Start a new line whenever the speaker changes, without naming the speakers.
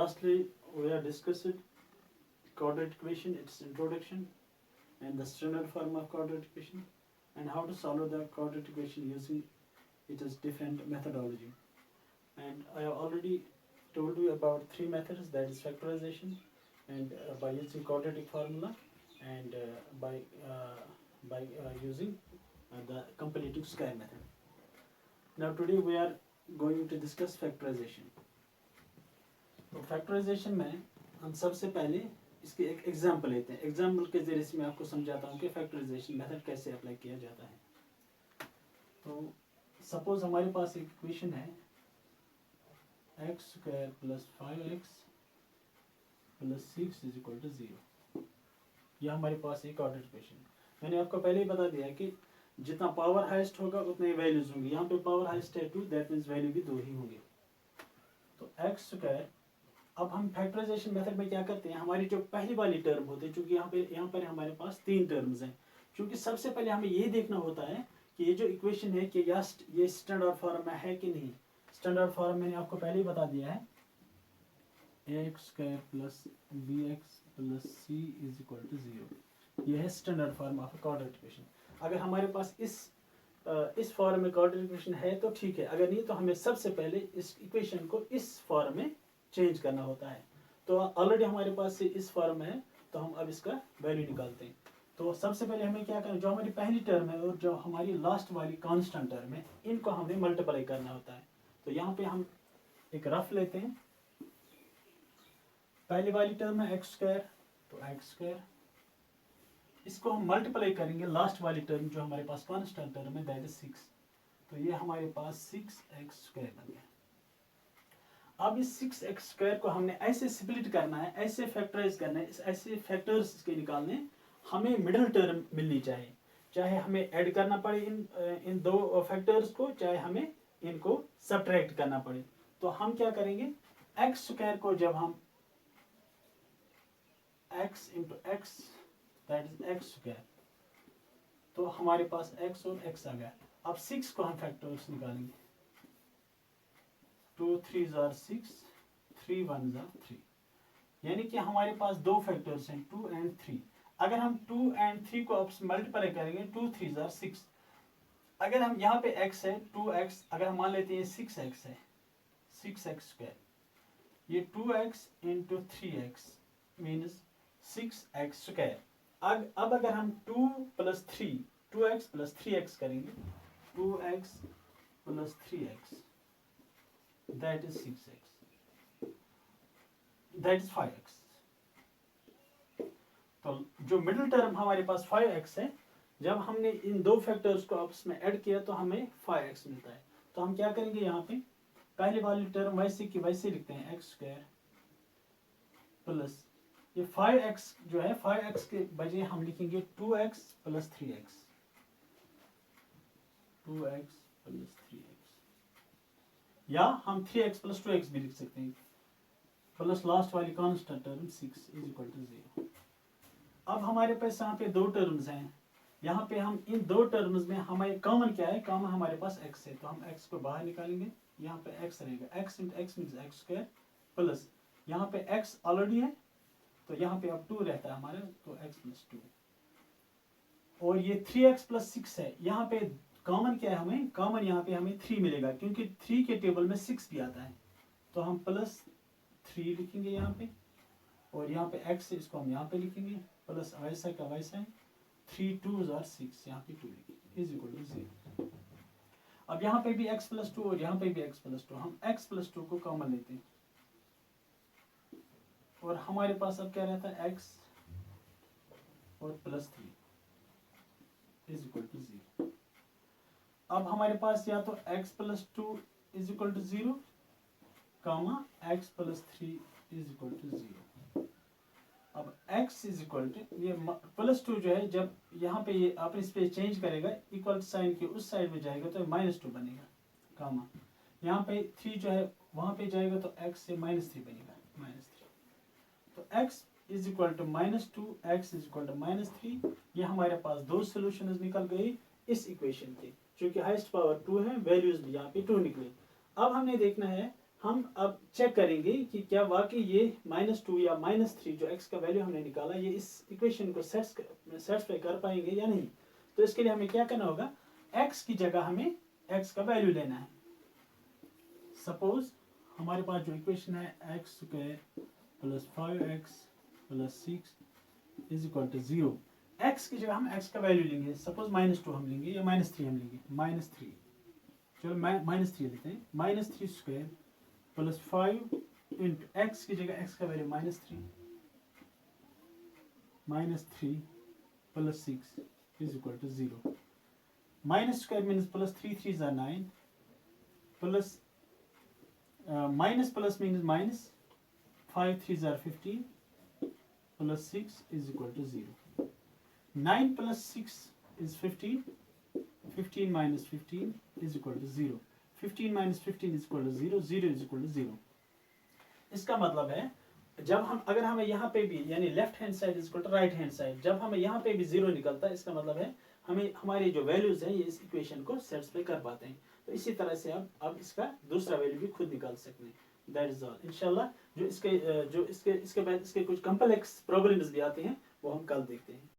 lastly, we have discussed quadratic equation, its introduction, and the standard form of quadratic equation, and how to solve the quadratic equation using its different methodology. And I have already told you about three methods, that is factorization, and by using quadratic formula, and by using the completing square method. Now today we are going to discuss factorization. तो factorisation में हम सबसे पहले इसके एक example लेते हैं. Example के जरिए से मैं आपको समझाता हूँ कि फैक्टराइजेशन मेथड कैसे अप्लाई किया जाता है. तो सपोज हमारे पास एक इक्वेशन है x square plus 5x plus 6 is equal to 0. यह हमारे पास एक ऑर्डर इक्वेशन. मैंने आपको पहले ही बता दिया कि जितना पावर हाइस्ट होगा उतने ही वैल्यूज होंगे. यहाँ पे पावर हाइस्ट है 2, दैट मीन्स वैल्यू भी 2 ही होंगे. तो x स्क्वायर. अब हम फैक्टराइजेशन मेथड में क्या करते हैं, हमारी जो पहली वाली टर्म होती है, चूंकि यहाँ पर हमारे पास 3 टर्म्स हैं, क्योंकि सबसे पहले हमें ये देखना होता है कि ये जो इक्वेशन है कि ये स्टैंडर्ड फॉर्म में है कि नहीं. स्टैंडर्ड फॉर्म मैंने आपको पहले ही बता दिया है, x square plus b x plus c is equal to 0. ये है standard form of quadratic equation. अगर हमारे पास इस फॉर्म में क्वाड्रेटिक इक्वेशन है तो ठीक है, अगर नहीं तो हमें सबसे पहले इस इक्वेशन को इस फॉर्म में चेंज करना होता है. तो ऑलरेडी हमारे पास से इस फॉर्म में है, तो हम अब इसका वैल्यू निकालते हैं. तो सबसे पहले हमें क्या करना, जो हमारी पहली टर्म है और जो हमारी लास्ट वाली कांस्टेंट टर्म है, इनको हमें मल्टीप्लाई करना होता है. तो यहाँ पे हम एक रफ लेते हैं. पहली वाली टर्म है एक्स स्क्वायर, तो एक्स स्क्वायर, इसको हम मल्टीप्लाई करेंगे लास्ट वाली टर्म जो हमारे पास कांस्टेंट टर्म है, दैट इज 6. तो ये हमारे पास 6x स्क्वायर बन गया. अब इस 6x स्क्वायर को हमने ऐसे स्प्लिट करना है, ऐसे फैक्टराइज करना है, ऐसे फैक्टर्स के निकालने, हमें मिडिल टर्म मिलनी चाहिए. चाहे हमें ऐड करना पड़े इन दो फैक्टर्स को, चाहे हमें इनको सब्ट्रैक्ट करना पड़े. तो हम क्या करेंगे, x स्क्वायर को जब हम x into x, that is x square, तो हमारे पास x और x आ गया. अब 6 को हम फैक्टर्स निकालेंगे. 2 3s are 6, 3 1s are 3. यानी कि हमारे पास दो फैक्टर्स हैं 2 and 3. अगर हम 2 and 3 को आपस में मल्टीप्लाई करेंगे, 2 3s are 6. अगर हम यहाँ पे x है 2x, अगर हम मान लेते हैं 6x है, 6x स्क्वायर, ये 2x into 3x means 6x square. अब अगर हम 2 प्लस 3, 2x प्लस 3x करेंगे, 2x plus 3x, that is 6x, that is 5x. तो जो मिडिल टर्म हमारे पास 5x है, जब हमने इन दो फैक्टर्स को आपस में ऐड किया तो हमें 5x मिलता है. तो हम क्या करेंगे, यहाँ पे पहले वाली टर्म वैसे की वैसे लिखते हैं, एक्स स्क्वायर प्लस ये 5x जो है, 5x के बजाय हम लिखेंगे 2x plus 3x, 2x plus 3x, या हम 3x प्लस 2x भी लिख सकते हैं, प्लस लास्ट वाली constant term 6 is equal to 0. अब हमारे पास यहाँ पे दो टर्म्स हैं. यहाँ पे हम इन दो टर्म्स में हमारे कॉमन क्या है, कॉमन हमारे पास x है, तो हम x को बाहर निकालेंगे. यहाँ पे x रहेगा, x into x means x square, plus यहाँ पे x ऑलरेडी है, तो यहाँ पे अब 2 रहता है हमारे, तो x प्लस 2. और ये 3x प्लस 6 है, यहाँ पे कॉमन क्या है, हमें कॉमन यहाँ पे हमें 3 मिलेगा, क्योंकि 3 के टेबल में 6 भी आता है. तो हम प्लस 3 लिखेंगे यहाँ पे, और यहाँ पे x है, इसको हम यहाँ पे लिखेंगे, प्लस वैसा का वैसा है, 3 2s are 6, यहाँ पे 2 लिखेंगे, इज इक्वल टू 0. अब यहाँ पे भी x प्लस 2 और यहाँ पे भी x प्लस 2, हम x प्लस 2 को कॉमन लेते हैं, और हमारे पास अब क्या रहता है, x और प्लस 3 इज इक्वल टू 0. अब हमारे पास या तो x plus 2 is equal to 0, comma x plus 3 is equal to 0. अब x इज इक्वल टू ये प्लस 2 जो है, जब यहाँ पे ये आप इस पे चेंज करेगा, इक्वल साइन के उस साइड में जाएगा तो -2 बनेगा, कामा यहाँ पे 3 जो है वहाँ पे जाएगा तो x से -3 बनेगा, -3. तो x is equal to -2, x is equal to -3. ये हमारे पास दो सोल्यूशन निकल गई इस इक्वेशन के, क्योंकि हाईएस्ट पावर 2 है, वैल्यूज भी यहाँ पे 2 निकले. अब हमने देखना है हम अब चेक करेंगे कि क्या वाकई ये -2 या -3 जो x का वैल्यू हमने निकाला ये इस इक्वेशन को सेटिस्फाई कर पाएंगे या नहीं। तो इसके लिए हमें क्या करना होगा, x की जगह हमें x का वैल्यू लेना है। सपोज हमारे पास जो इक्वेशन है x² + 5x + 6 = 0। x की जगह हम x का वैल्यू लेंगे, सपोज -2 हम लेंगे या -3 हम लेंगे, -3। चलो -3 लेते हैं, -3² + 5 इंटू x की जगह x का value -3 + 6 = 0। -² means +3 3s are 9, plus minus plus means minus, 5 3s are 15, plus 6 = 0. 9 plus 6 is 15, 15 minus 15 = 0. 15 minus 15 = 0, 0 = 0। इसका मतलब है जब हम अगर हमें यहाँ पे भी यानी left hand side = right hand side, जब हमें यहाँ पे भी 0 निकलता है इसका मतलब है हमें हमारी जो वैल्यूज हैं ये इस इक्वेशन को सेटिस्फाई कर पाते हैं। तो इसी तरह से अब इसका दूसरा वैल्यू भी खुद निकाल सकते हैं। That is all. इंशाल्लाह जो इसके बाद इसके कुछ कॉम्प्लेक्स प्रॉब्लम्स भी आते हैं वो हम कल देखते हैं।